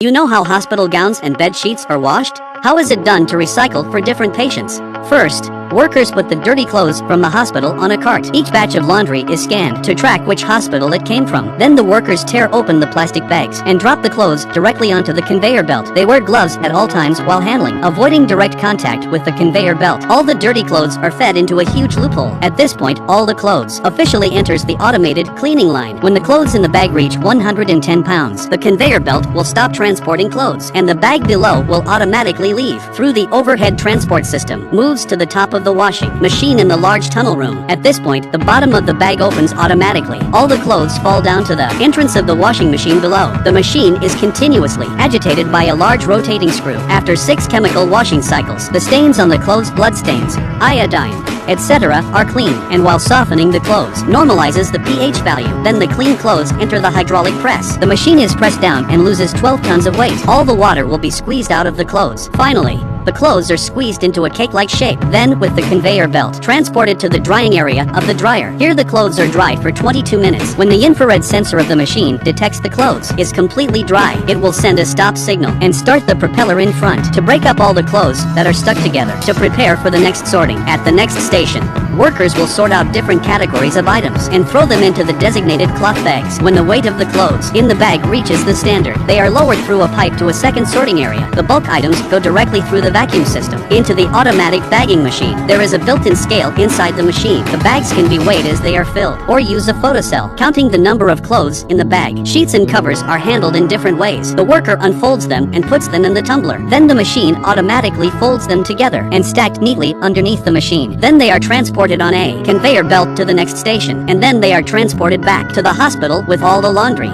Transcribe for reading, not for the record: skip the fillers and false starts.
You know how hospital gowns and bed sheets are washed? How is it done to recycle for different patients? First, workers put the dirty clothes from the hospital on a cart. Each batch of laundry is scanned to track which hospital it came from. Then the workers tear open the plastic bags and drop the clothes directly onto the conveyor belt. They wear gloves at all times while handling, avoiding direct contact with the conveyor belt. All the dirty clothes are fed into a huge loophole. At this point, all the clothes officially enters the automated cleaning line. When the clothes in the bag reach 110 pounds, the conveyor belt will stop transporting clothes, and the bag below will automatically leave through the overhead transport system, moves to the top of the washing machine in the large tunnel room. At this point, the bottom of the bag opens automatically. All the clothes fall down to the entrance of the washing machine below. The machine is continuously agitated by a large rotating screw. After 6 chemical washing cycles, the stains on the clothes, blood stains, iodine, etc. are cleaned, and while softening the clothes, normalizes the pH value. Then the clean clothes enter the hydraulic press. The machine is pressed down and loses 12 tons of weight. All the water will be squeezed out of the clothes. Finally, the clothes are squeezed into a cake-like shape, then with the conveyor belt transported to the drying area of the dryer. Here the clothes are dry for 22 minutes. When the infrared sensor of the machine detects the clothes is completely dry, it will send a stop signal and start the propeller in front to break up all the clothes that are stuck together to prepare for the next sorting. At the next station, workers will sort out different categories of items and throw them into the designated cloth bags. When the weight of the clothes in the bag reaches the standard, they are lowered through a pipe to a second sorting area. The bulk items go directly through the vacuum system into the automatic bagging machine. There is a built-in scale inside the machine. The bags can be weighed as they are filled, or use a photocell, counting the number of clothes in the bag. Sheets and covers are handled in different ways. The worker unfolds them and puts them in the tumbler. Then the machine automatically folds them together and stacked neatly underneath the machine. Then they are transported on a conveyor belt to the next station, and then they are transported back to the hospital with all the laundry.